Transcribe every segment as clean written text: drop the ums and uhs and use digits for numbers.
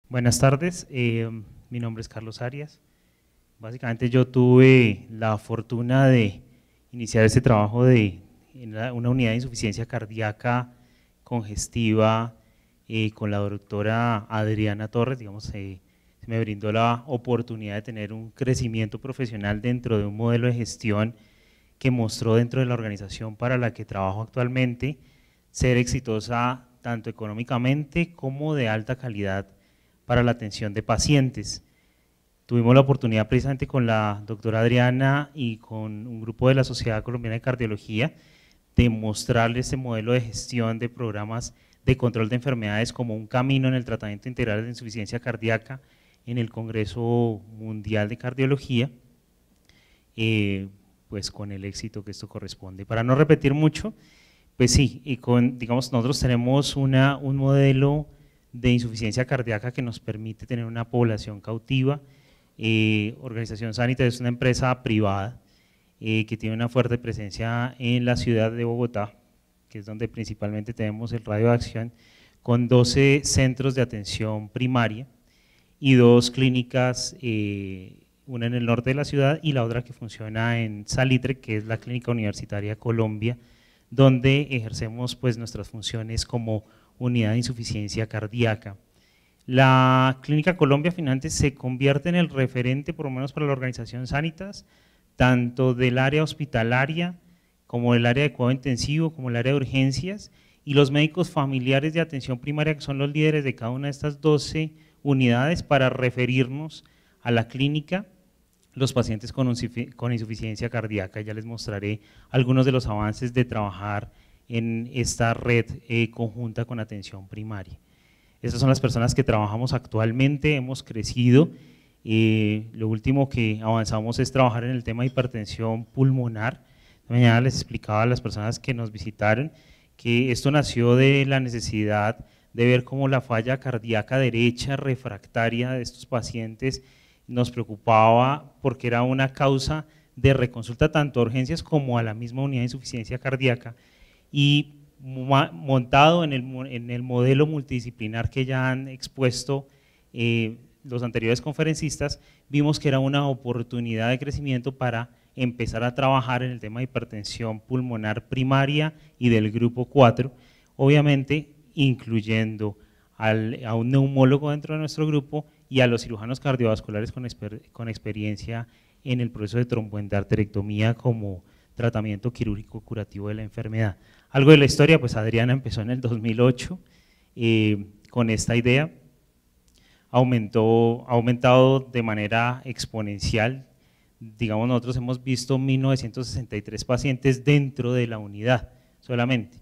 Buenas tardes, mi nombre es Carlos Arias. Básicamente yo tuve la fortuna de iniciar este trabajo en una unidad de insuficiencia cardíaca congestiva con la doctora Adriana Torres. Se me brindó la oportunidad de tener un crecimiento profesional dentro de un modelo de gestión que mostró dentro de la organización para la que trabajo actualmente ser exitosa tanto económicamente como de alta calidad para la atención de pacientes. Tuvimos la oportunidad precisamente con la doctora Adriana y con un grupo de la Sociedad Colombiana de Cardiología de mostrarle este modelo de gestión de programas de control de enfermedades como un camino en el tratamiento integral de insuficiencia cardíaca en el Congreso Mundial de Cardiología, pues con el éxito que esto corresponde. Para no repetir mucho, pues sí, nosotros tenemos un modelo de insuficiencia cardíaca que nos permite tener una población cautiva. Organización Sanitaria es una empresa privada que tiene una fuerte presencia en la ciudad de Bogotá, que es donde principalmente tenemos el radio de acción, con 12 centros de atención primaria y 2 clínicas, una en el norte de la ciudad y la otra que funciona en Salitre, que es la Clínica Universitaria Colombia, donde ejercemos pues nuestras funciones como unidad de insuficiencia cardíaca. La Clínica Colombia finalmente se convierte en el referente, por lo menos para la organización Sanitas, tanto del área hospitalaria como del área de cuidado intensivo, como el área de urgencias, y los médicos familiares de atención primaria, que son los líderes de cada una de estas 12 unidades, para referirnos a la clínica los pacientes con insuficiencia cardíaca. Ya les mostraré algunos de los avances de trabajar en esta red conjunta con atención primaria. Estas son las personas que trabajamos actualmente, hemos crecido. Lo último que avanzamos es trabajar en el tema de hipertensión pulmonar. Mañana les explicaba a las personas que nos visitaron que esto nació de la necesidad de ver cómo la falla cardíaca derecha refractaria de estos pacientes nos preocupaba, porque era una causa de reconsulta tanto a urgencias como a la misma unidad de insuficiencia cardíaca, y montado en el modelo multidisciplinar que ya han expuesto los anteriores conferencistas, vimos que era una oportunidad de crecimiento para empezar a trabajar en el tema de hipertensión pulmonar primaria y del grupo 4, obviamente incluyendo a un neumólogo dentro de nuestro grupo y a los cirujanos cardiovasculares con experiencia en el proceso de tromboendarterectomía como tratamiento quirúrgico curativo de la enfermedad. Algo de la historia, pues Adriana empezó en el 2008 con esta idea, ha aumentado de manera exponencial. Digamos, nosotros hemos visto 1963 pacientes dentro de la unidad solamente,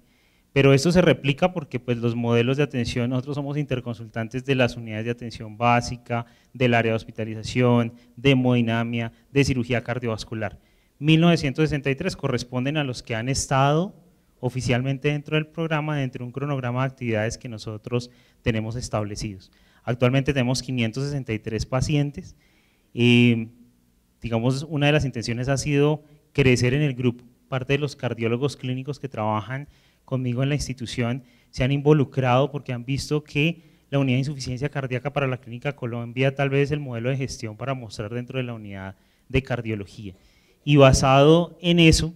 pero esto se replica porque pues los modelos de atención, nosotros somos interconsultantes de las unidades de atención básica, del área de hospitalización, de hemodinamia, de cirugía cardiovascular. 1963 corresponden a los que han estado oficialmente dentro del programa, dentro de un cronograma de actividades que nosotros tenemos establecidos. Actualmente tenemos 563 pacientes. Digamos, una de las intenciones ha sido crecer en el grupo. Parte de los cardiólogos clínicos que trabajan conmigo en la institución se han involucrado porque han visto que la unidad de insuficiencia cardíaca para la Clínica Colombia tal vez es el modelo de gestión para mostrar dentro de la unidad de cardiología. Y basado en eso,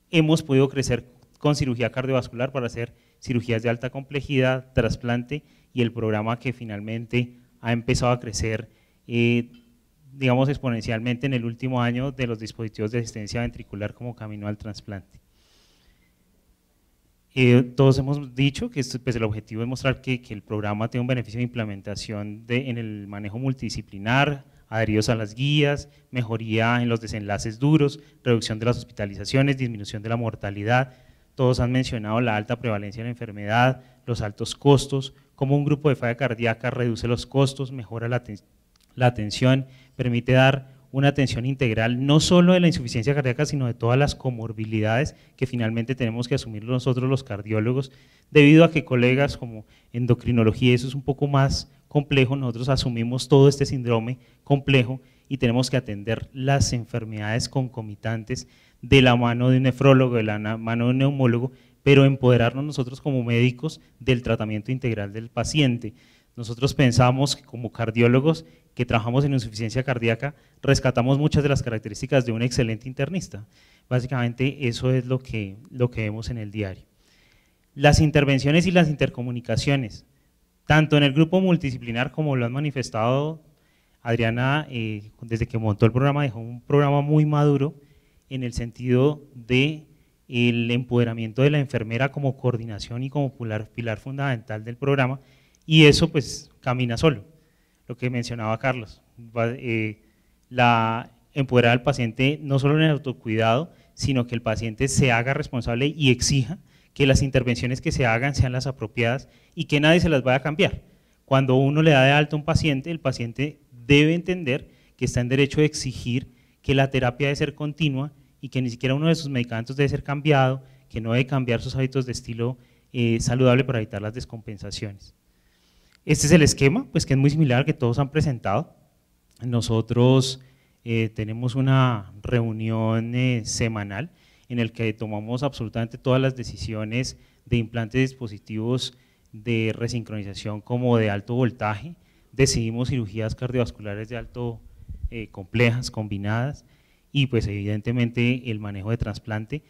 hemos podido crecer con cirugía cardiovascular para hacer cirugías de alta complejidad, trasplante, y el programa que finalmente ha empezado a crecer, digamos, exponencialmente en el último año, de los dispositivos de asistencia ventricular como camino al trasplante. Todos hemos dicho que pues, el objetivo es mostrar que el programa tiene un beneficio de implementación en el manejo multidisciplinar, adheridos a las guías, mejoría en los desenlaces duros, reducción de las hospitalizaciones, disminución de la mortalidad. Todos han mencionado la alta prevalencia de la enfermedad, los altos costos, cómo un grupo de falla cardíaca reduce los costos, mejora la atención, permite dar una atención integral no solo de la insuficiencia cardíaca, sino de todas las comorbilidades que finalmente tenemos que asumir nosotros los cardiólogos, debido a que colegas como endocrinología, eso es un poco más complejo, nosotros asumimos todo este síndrome complejo y tenemos que atender las enfermedades concomitantes de la mano de un nefrólogo, de la mano de un neumólogo, pero empoderarnos nosotros como médicos del tratamiento integral del paciente. Nosotros pensamos que como cardiólogos que trabajamos en insuficiencia cardíaca, rescatamos muchas de las características de un excelente internista. Básicamente eso es lo que vemos en el diario. Las intervenciones y las intercomunicaciones, tanto en el grupo multidisciplinar como lo han manifestado Adriana, desde que montó el programa, dejó un programa muy maduro en el sentido de el empoderamiento de la enfermera como coordinación y como pilar fundamental del programa, y eso pues camina solo, lo que mencionaba Carlos, empoderar al paciente no solo en el autocuidado, sino que el paciente se haga responsable y exija que las intervenciones que se hagan sean las apropiadas y que nadie se las vaya a cambiar. Cuando uno le da de alta a un paciente, el paciente debe entender que está en derecho de exigir que la terapia debe ser continua y que ni siquiera uno de sus medicamentos debe ser cambiado, que no debe cambiar sus hábitos de estilo saludable para evitar las descompensaciones. Este es el esquema, pues que es muy similar al que todos han presentado. Nosotros tenemos una reunión semanal en el que tomamos absolutamente todas las decisiones de implantes de dispositivos de resincronización como de alto voltaje, decidimos cirugías cardiovasculares de alto complejas, combinadas, y pues evidentemente el manejo de trasplante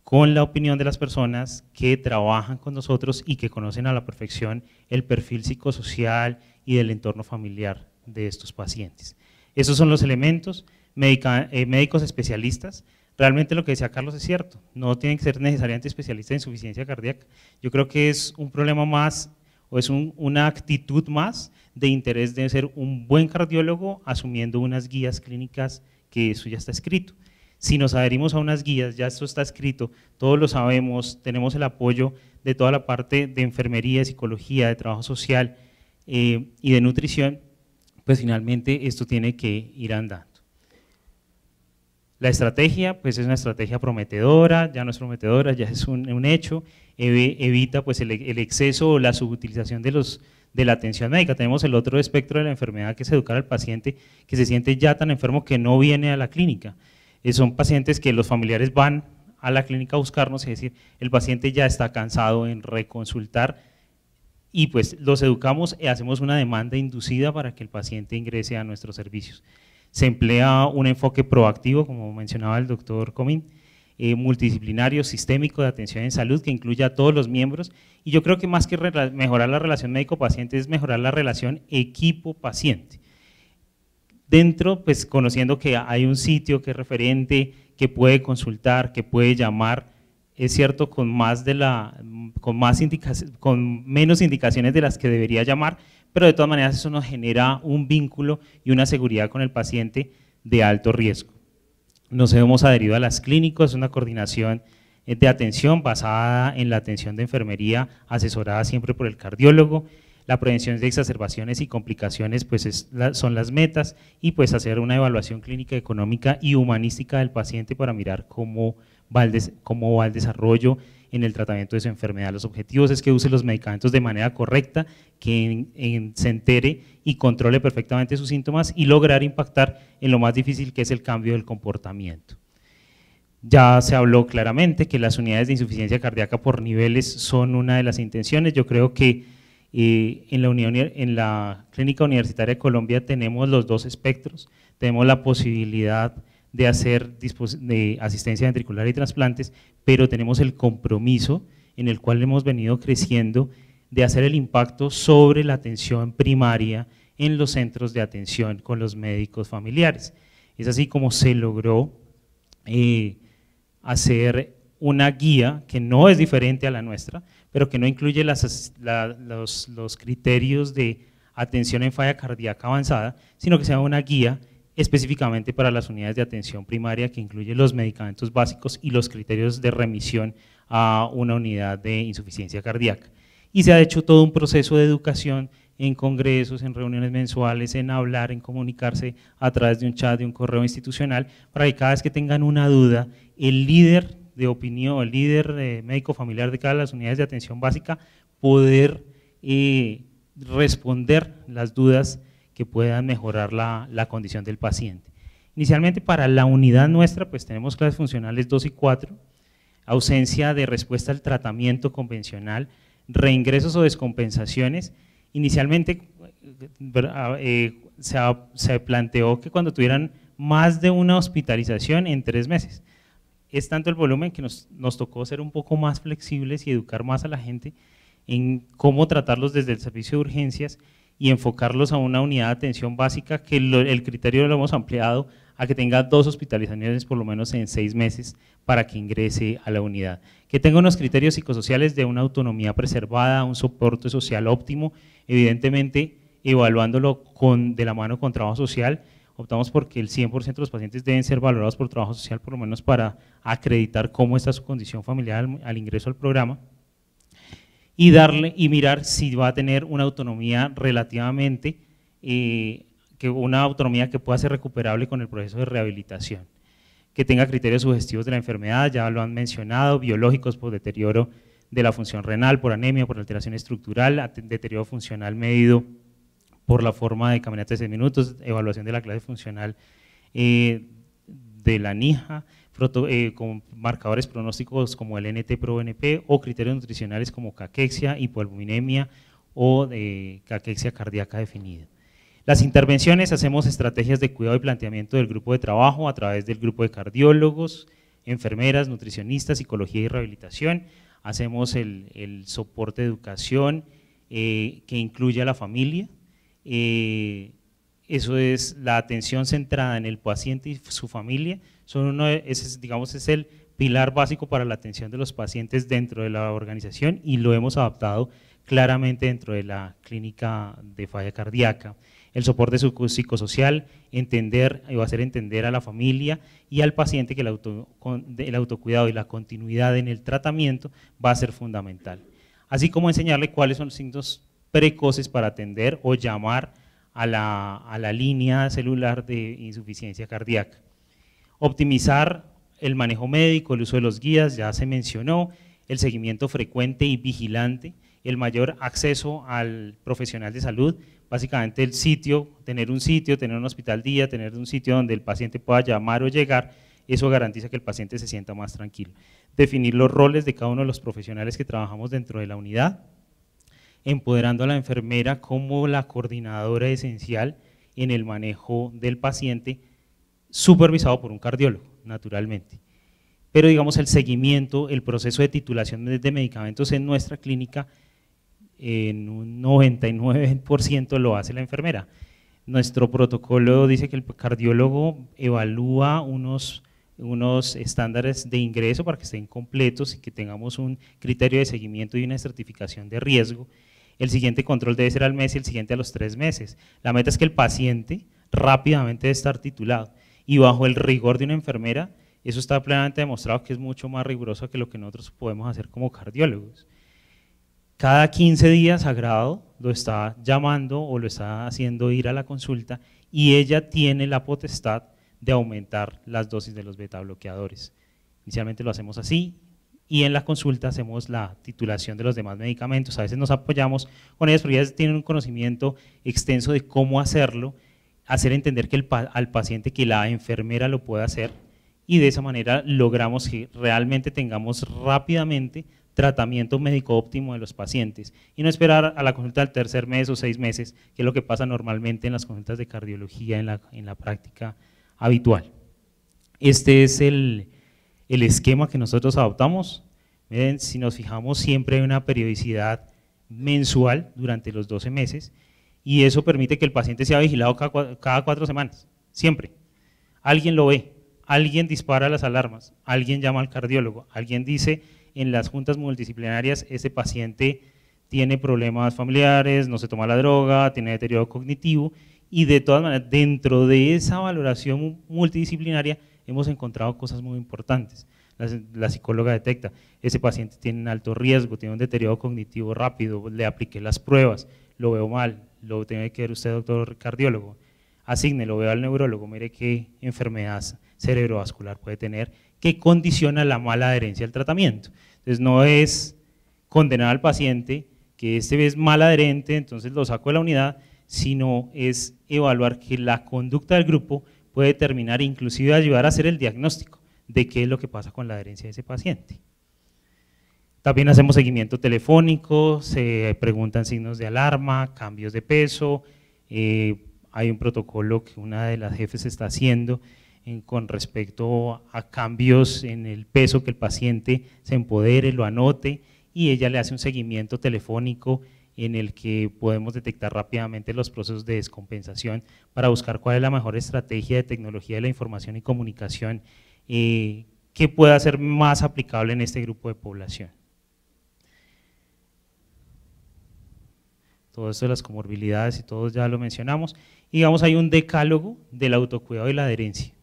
con la opinión de las personas que trabajan con nosotros y que conocen a la perfección el perfil psicosocial y del entorno familiar de estos pacientes. Esos son los elementos, médicos especialistas. Realmente lo que decía Carlos es cierto, no tienen que ser necesariamente especialistas en insuficiencia cardíaca. Yo creo que es un problema más, o es una actitud más de interés de ser un buen cardiólogo asumiendo unas guías clínicas, que eso ya está escrito. Si nos adherimos a unas guías, ya esto está escrito, todos lo sabemos, tenemos el apoyo de toda la parte de enfermería, de psicología, de trabajo social y de nutrición, pues finalmente esto tiene que ir andando. La estrategia, pues es una estrategia prometedora, ya no es prometedora, ya es un hecho, evita pues el exceso o la subutilización de la atención médica. Tenemos el otro espectro de la enfermedad, que es educar al paciente que se siente ya tan enfermo que no viene a la clínica. Son pacientes que los familiares van a la clínica a buscarnos, es decir, el paciente ya está cansado en reconsultar y pues los educamos y hacemos una demanda inducida para que el paciente ingrese a nuestros servicios. Se emplea un enfoque proactivo, como mencionaba el doctor Comín, multidisciplinario, sistémico de atención en salud, que incluye a todos los miembros, y yo creo que más que mejorar la relación médico-paciente es mejorar la relación equipo-paciente. Dentro, pues conociendo que hay un sitio que es referente, que puede consultar, que puede llamar, es cierto, con menos indicaciones de las que debería llamar, pero de todas maneras eso nos genera un vínculo y una seguridad con el paciente de alto riesgo. Nos hemos adherido a las clínicas, es una coordinación de atención basada en la atención de enfermería, asesorada siempre por el cardiólogo. La prevención de exacerbaciones y complicaciones pues son las metas, y pues hacer una evaluación clínica, económica y humanística del paciente para mirar cómo va el desarrollo en el tratamiento de su enfermedad. Los objetivos es que use los medicamentos de manera correcta, que se entere y controle perfectamente sus síntomas y lograr impactar en lo más difícil, que es el cambio del comportamiento. Ya se habló claramente que las unidades de insuficiencia cardíaca por niveles son una de las intenciones. Yo creo que en la Clínica Universitaria de Colombia tenemos los dos espectros, tenemos la posibilidad de hacer de asistencia ventricular y trasplantes, pero tenemos el compromiso en el cual hemos venido creciendo de hacer el impacto sobre la atención primaria en los centros de atención con los médicos familiares. Es así como se logró hacer una guía que no es diferente a la nuestra, pero que no incluye los criterios de atención en falla cardíaca avanzada, sino que sea una guía específicamente para las unidades de atención primaria, que incluye los medicamentos básicos y los criterios de remisión a una unidad de insuficiencia cardíaca. Y se ha hecho todo un proceso de educación en congresos, en reuniones mensuales, en hablar, en comunicarse a través de un chat, de un correo institucional, para que cada vez que tengan una duda, el líder de opinión, el líder médico familiar de cada de las unidades de atención básica, poder responder las dudas que puedan mejorar la condición del paciente. Inicialmente para la unidad nuestra pues tenemos clases funcionales 2 y 4, ausencia de respuesta al tratamiento convencional, reingresos o descompensaciones. Inicialmente se planteó que cuando tuvieran más de una hospitalización en 3 meses. Es tanto el volumen que nos tocó ser un poco más flexibles y educar más a la gente en cómo tratarlos desde el servicio de urgencias y enfocarlos a una unidad de atención básica, que el criterio lo hemos ampliado a que tenga 2 hospitalizaciones por lo menos en 6 meses para que ingrese a la unidad. Que tenga unos criterios psicosociales de una autonomía preservada, un soporte social óptimo, evidentemente evaluándolo de la mano con trabajo social. Optamos porque el 100% de los pacientes deben ser valorados por trabajo social, por lo menos para acreditar cómo está su condición familiar al ingreso al programa, y mirar si va a tener una autonomía relativamente, una autonomía que pueda ser recuperable con el proceso de rehabilitación, que tenga criterios sugestivos de la enfermedad, ya lo han mencionado, biológicos por deterioro de la función renal, por anemia, por alteración estructural, deterioro funcional medido por la forma de caminata de 6 minutos, evaluación de la clase funcional de la NIJA, con marcadores pronósticos como el NT-proBNP o criterios nutricionales como caquexia, hipoalbuminemia o caquexia cardíaca definida. Las intervenciones, hacemos estrategias de cuidado y planteamiento del grupo de trabajo a través del grupo de cardiólogos, enfermeras, nutricionistas, psicología y rehabilitación. Hacemos el soporte de educación que incluye a la familia. Eso es la atención centrada en el paciente y su familia. Es el pilar básico para la atención de los pacientes dentro de la organización y lo hemos adaptado claramente dentro de la clínica de falla cardíaca. El soporte psicosocial, hacer entender a la familia y al paciente que el autocuidado y la continuidad en el tratamiento va a ser fundamental. Así como enseñarle cuáles son los signos precoces para atender o llamar a la línea celular de insuficiencia cardíaca. Optimizar el manejo médico, el uso de los guías, ya se mencionó, el seguimiento frecuente y vigilante, el mayor acceso al profesional de salud, básicamente el sitio, tener un hospital día, tener un sitio donde el paciente pueda llamar o llegar, eso garantiza que el paciente se sienta más tranquilo. Definir los roles de cada uno de los profesionales que trabajamos dentro de la unidad, empoderando a la enfermera como la coordinadora esencial en el manejo del paciente, supervisado por un cardiólogo, naturalmente. Pero digamos el seguimiento, el proceso de titulación de medicamentos en nuestra clínica, en un 99% lo hace la enfermera. Nuestro protocolo dice que el cardiólogo evalúa unos estándares de ingreso para que estén completos y que tengamos un criterio de seguimiento y una certificación de riesgo. El siguiente control debe ser al mes y el siguiente a los 3 meses. La meta es que el paciente rápidamente debe estar titulado y bajo el rigor de una enfermera, eso está plenamente demostrado que es mucho más riguroso que lo que nosotros podemos hacer como cardiólogos. Cada 15 días Sagrado lo está llamando o lo está haciendo ir a la consulta y ella tiene la potestad de aumentar las dosis de los beta bloqueadores. Inicialmente lo hacemos así y en la consulta hacemos la titulación de los demás medicamentos. A veces nos apoyamos con ellas, pero ellas tienen un conocimiento extenso de cómo hacerlo, hacer entender que al paciente que la enfermera lo puede hacer y de esa manera logramos que realmente tengamos rápidamente tratamiento médico óptimo de los pacientes y no esperar a la consulta del 3er mes o 6 meses, que es lo que pasa normalmente en las consultas de cardiología en la práctica habitual. Este es el esquema que nosotros adoptamos. Miren, si nos fijamos, siempre hay una periodicidad mensual durante los 12 meses y eso permite que el paciente sea vigilado cada 4 semanas, siempre. Alguien lo ve, alguien dispara las alarmas, alguien llama al cardiólogo, alguien dice en las juntas multidisciplinarias, ese paciente tiene problemas familiares, no se toma la droga, tiene deterioro cognitivo y de todas maneras dentro de esa valoración multidisciplinaria hemos encontrado cosas muy importantes. La psicóloga detecta, ese paciente tiene un alto riesgo, tiene un deterioro cognitivo rápido, le apliqué las pruebas, lo veo mal, lo tiene que ver usted, doctor cardiólogo, asigne, lo veo al neurólogo, mire qué enfermedad cerebrovascular puede tener, que condiciona la mala adherencia al tratamiento. Entonces no es condenar al paciente que este es mal adherente, entonces lo saco de la unidad, sino es evaluar que la conducta del grupo puede determinar, inclusive ayudar a hacer el diagnóstico de qué es lo que pasa con la adherencia de ese paciente. También hacemos seguimiento telefónico, se preguntan signos de alarma, cambios de peso, hay un protocolo que una de las jefes está haciendo con respecto a cambios en el peso, que el paciente se empodere, lo anote, y ella le hace un seguimiento telefónico en el que podemos detectar rápidamente los procesos de descompensación para buscar cuál es la mejor estrategia de tecnología de la información y comunicación que pueda ser más aplicable en este grupo de población. Todo esto de las comorbilidades y todos ya lo mencionamos. Y digamos, hay un decálogo del autocuidado y la adherencia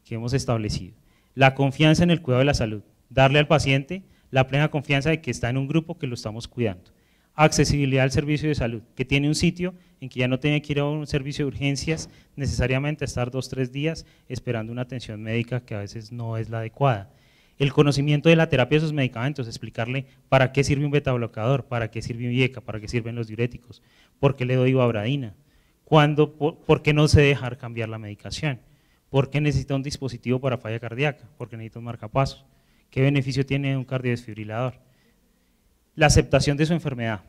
que hemos establecido. La confianza en el cuidado de la salud, darle al paciente la plena confianza de que está en un grupo que lo estamos cuidando. Accesibilidad al servicio de salud, que tiene un sitio en que ya no tiene que ir a un servicio de urgencias necesariamente a estar 2 o 3 días esperando una atención médica que a veces no es la adecuada. El conocimiento de la terapia de esos medicamentos, explicarle para qué sirve un betabloqueador, para qué sirve un IECA, para qué sirven los diuréticos, por qué le doy ibabradina, por qué no se dejar cambiar la medicación, por qué necesita un dispositivo para falla cardíaca, por qué necesita un marcapasos, qué beneficio tiene un cardiodesfibrilador. La aceptación de su enfermedad.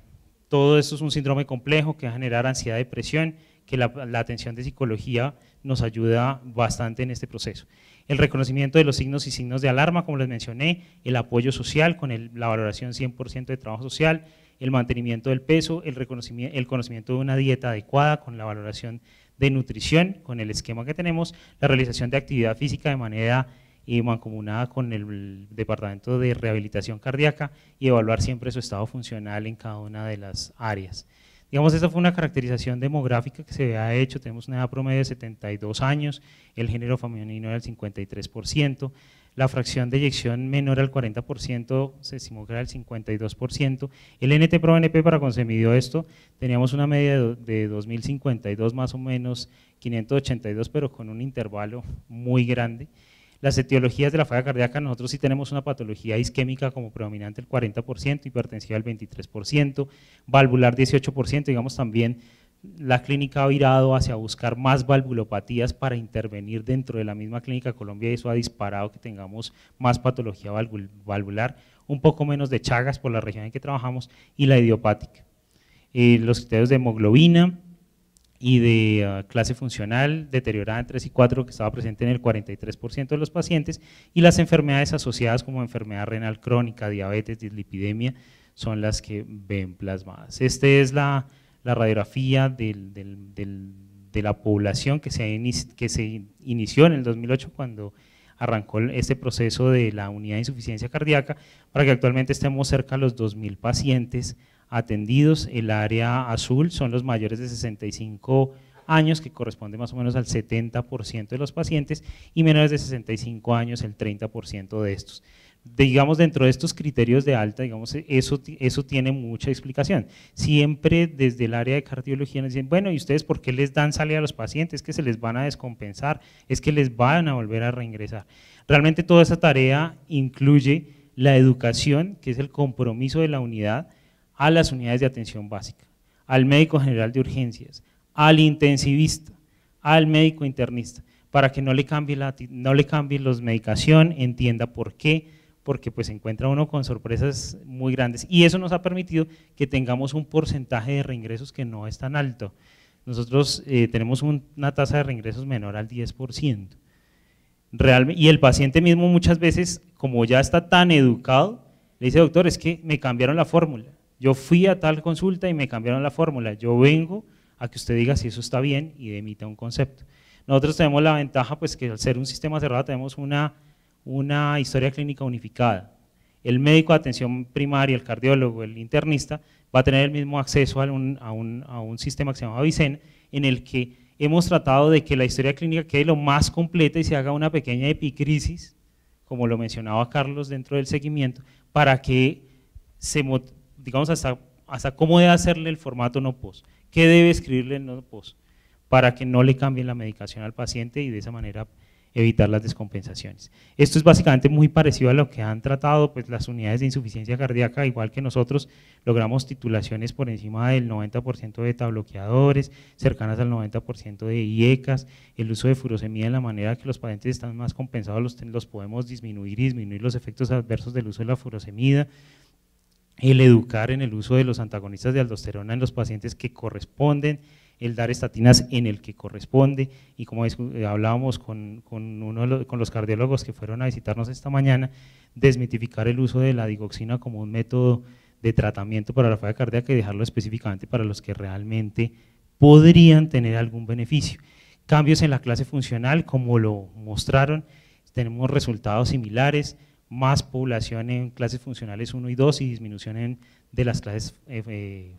Todo esto es un síndrome complejo que va a generar ansiedad, depresión, que la atención de psicología nos ayuda bastante en este proceso. El reconocimiento de los signos y signos de alarma, como les mencioné, el apoyo social con la valoración 100% de trabajo social, el mantenimiento del peso, el conocimiento de una dieta adecuada con la valoración de nutrición, con el esquema que tenemos, la realización de actividad física de manera mancomunada con el Departamento de Rehabilitación Cardíaca y evaluar siempre su estado funcional en cada una de las áreas. Digamos, esta fue una caracterización demográfica que se ha hecho, tenemos una edad promedio de 72 años, el género femenino era el 53%, la fracción de eyección menor al 40% se estimó que era el 52%, el NT-proBNP para cuando se midió esto, teníamos una media de 2052 más o menos, 582, pero con un intervalo muy grande. Las etiologías de la falla cardíaca, nosotros sí tenemos una patología isquémica como predominante el 40%, hipertensiva el 23%, valvular 18%, digamos también la clínica ha virado hacia buscar más valvulopatías para intervenir dentro de la misma clínica Colombia y eso ha disparado que tengamos más patología valvular, un poco menos de Chagas por la región en que trabajamos y la idiopática. Los criterios de hemoglobina y de clase funcional deteriorada en 3 y 4 que estaba presente en el 43% de los pacientes y las enfermedades asociadas como enfermedad renal crónica, diabetes, dislipidemia son las que ven plasmadas. Esta es la radiografía de la población que se inició en el 2008 cuando arrancó este proceso de la unidad de insuficiencia cardíaca para que actualmente estemos cerca de los 2.000 pacientes atendidos. El área azul son los mayores de 65 años, que corresponde más o menos al 70% de los pacientes, y menores de 65 años el 30% de estos. Digamos, dentro de estos criterios de alta, digamos, eso tiene mucha explicación. Siempre desde el área de cardiología nos dicen, bueno, ¿y ustedes por qué les dan salida a los pacientes? Es que se les van a descompensar, es que les van a volver a reingresar. Realmente toda esa tarea incluye la educación, que es el compromiso de la unidad, a las unidades de atención básica, al médico general de urgencias, al intensivista, al médico internista, para que no le cambie los medicación, entienda por qué, porque pues se encuentra uno con sorpresas muy grandes y eso nos ha permitido que tengamos un porcentaje de reingresos que no es tan alto. Nosotros tenemos una tasa de reingresos menor al 10%. Y el paciente mismo muchas veces, como ya está tan educado, le dice, doctor, es que me cambiaron la fórmula. Yo fui a tal consulta y me cambiaron la fórmula, yo vengo a que usted diga si eso está bien y emita un concepto. Nosotros tenemos la ventaja pues que al ser un sistema cerrado tenemos una historia clínica unificada. El médico de atención primaria, el cardiólogo, el internista va a tener el mismo acceso a un sistema que se llama Vicen, en el que hemos tratado de que la historia clínica quede lo más completa y se haga una pequeña epicrisis, como lo mencionaba Carlos dentro del seguimiento, para que digamos hasta cómo debe hacerle el formato no-post, qué debe escribirle el no-post, para que no le cambien la medicación al paciente y de esa manera evitar las descompensaciones. Esto es básicamente muy parecido a lo que han tratado pues, las unidades de insuficiencia cardíaca, igual que nosotros logramos titulaciones por encima del 90% de betabloqueadores, cercanas al 90% de IECAS, el uso de furosemida en la manera que los pacientes están más compensados los podemos disminuir y disminuir los efectos adversos del uso de la furosemida. el educar en el uso de los antagonistas de aldosterona en los pacientes que corresponden, el dar estatinas en el que corresponde, y como hablábamos con los cardiólogos que fueron a visitarnos esta mañana, desmitificar el uso de la digoxina como un método de tratamiento para la falla cardíaca y dejarlo específicamente para los que realmente podrían tener algún beneficio. Cambios en la clase funcional, como lo mostraron, tenemos resultados similares, más población en clases funcionales 1 y 2 y disminución de las clases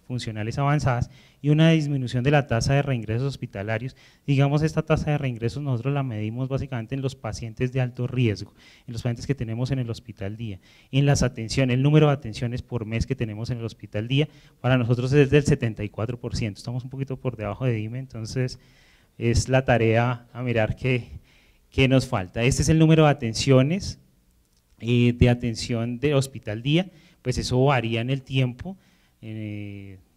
funcionales avanzadas y una disminución de la tasa de reingresos hospitalarios. Digamos, esta tasa de reingresos nosotros la medimos básicamente en los pacientes de alto riesgo, en los pacientes que tenemos en el hospital día, en las atenciones, el número de atenciones por mes que tenemos en el hospital día, para nosotros es del 74%, estamos un poquito por debajo de DIME, entonces es la tarea a mirar qué nos falta. Este es el número de atenciones, de atención de hospital día, pues eso varía en el tiempo,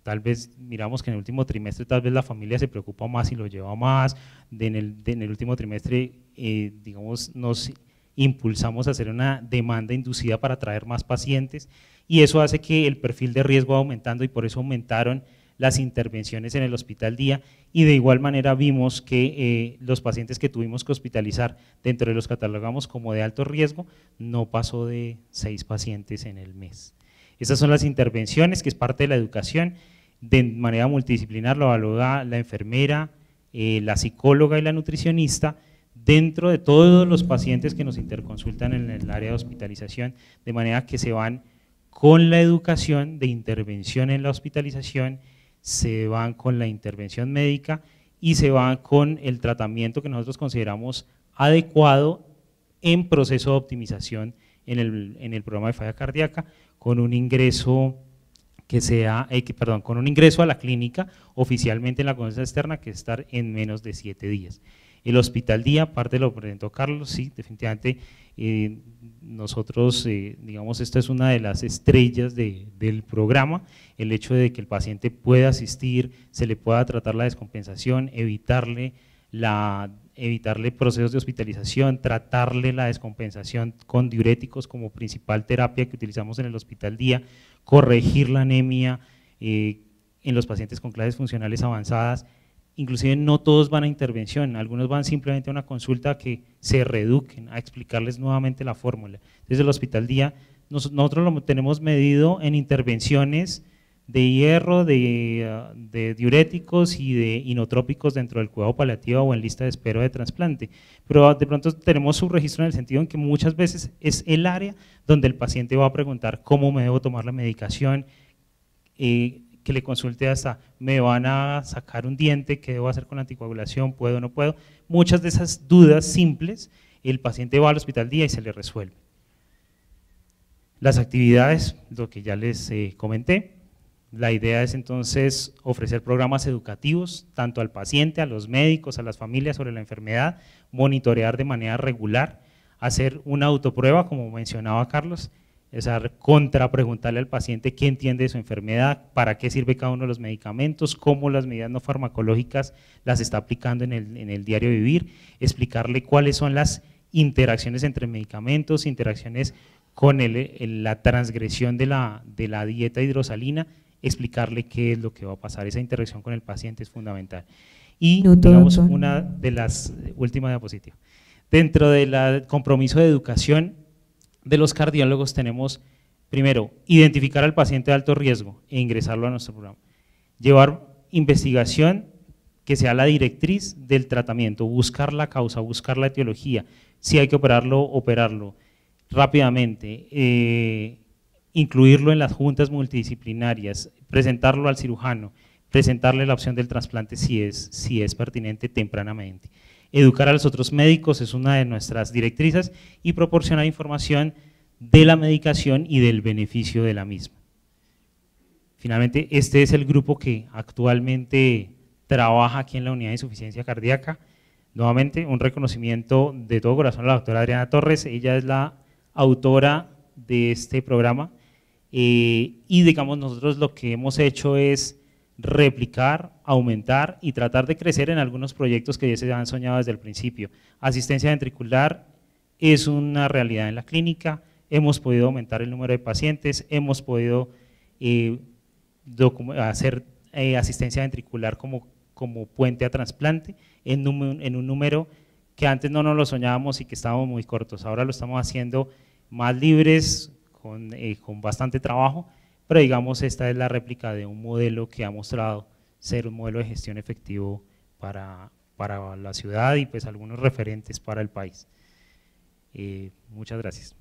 tal vez miramos que en el último trimestre tal vez la familia se preocupa más y lo lleva más, en el último trimestre digamos nos impulsamos a hacer una demanda inducida para atraer más pacientes y eso hace que el perfil de riesgo va aumentando y por eso aumentaron las intervenciones en el hospital día y de igual manera vimos que los pacientes que tuvimos que hospitalizar dentro de los catalogamos como de alto riesgo no pasó de 6 pacientes en el mes. Estas son las intervenciones que es parte de la educación, de manera multidisciplinar lo evalúa la enfermera, la psicóloga y la nutricionista dentro de todos los pacientes que nos interconsultan en el área de hospitalización, de manera que se van con la educación de intervención en la hospitalización, se van con la intervención médica y se van con el tratamiento que nosotros consideramos adecuado en proceso de optimización en el programa de falla cardíaca, con un ingreso que sea, con un ingreso a la clínica oficialmente en la consulta externa que es estar en menos de 7 días. El hospital día, aparte de lo que presentó Carlos, sí, definitivamente nosotros, digamos, esta es una de las estrellas del programa, el hecho de que el paciente pueda asistir, se le pueda tratar la descompensación, evitarle procesos de hospitalización, tratarle la descompensación con diuréticos como principal terapia que utilizamos en el hospital día, corregir la anemia en los pacientes con clases funcionales avanzadas. Inclusive no todos van a intervención, algunos van simplemente a una consulta que se reeduquen, a explicarles nuevamente la fórmula. Desde el hospital día, nosotros lo tenemos medido en intervenciones de hierro, de diuréticos y de inotrópicos dentro del cuidado paliativo o en lista de espera de trasplante, pero de pronto tenemos su registro en el sentido en que muchas veces es el área donde el paciente va a preguntar cómo me debo tomar la medicación, que le consulte hasta, me van a sacar un diente, ¿qué debo hacer con la anticoagulación? ¿Puedo o no puedo? Muchas de esas dudas simples, el paciente va al hospital día y se le resuelve. Las actividades, lo que ya les comenté, la idea es entonces ofrecer programas educativos, tanto al paciente, a los médicos, a las familias sobre la enfermedad, monitorear de manera regular, hacer una autoprueba, como mencionaba Carlos, es contrapreguntarle al paciente qué entiende de su enfermedad, para qué sirve cada uno de los medicamentos, cómo las medidas no farmacológicas las está aplicando en el diario vivir, explicarle cuáles son las interacciones entre medicamentos, interacciones con la transgresión de la dieta hidrosalina, explicarle qué es lo que va a pasar, esa interacción con el paciente es fundamental. Y digamos una de las últimas diapositivas, dentro del compromiso de educación de los cardiólogos tenemos, primero, identificar al paciente de alto riesgo e ingresarlo a nuestro programa. Llevar investigación que sea la directriz del tratamiento, buscar la causa, buscar la etiología, si hay que operarlo rápidamente, incluirlo en las juntas multidisciplinarias, presentarlo al cirujano, presentarle la opción del trasplante si es pertinente tempranamente. Educar a los otros médicos es una de nuestras directrices y proporcionar información de la medicación y del beneficio de la misma. Finalmente, este es el grupo que actualmente trabaja aquí en la unidad de insuficiencia cardíaca. Nuevamente, un reconocimiento de todo corazón a la doctora Adriana Torres, ella es la autora de este programa y digamos nosotros lo que hemos hecho es replicar, aumentar y tratar de crecer en algunos proyectos que ya se han soñado desde el principio. Asistencia ventricular es una realidad en la clínica, hemos podido aumentar el número de pacientes, hemos podido hacer asistencia ventricular como puente a trasplante en un número que antes no nos lo soñábamos y que estábamos muy cortos. Ahora lo estamos haciendo más libres, con bastante trabajo, pero digamos esta es la réplica de un modelo que ha mostrado ser un modelo de gestión efectivo para la ciudad y pues algunos referentes para el país. Muchas gracias.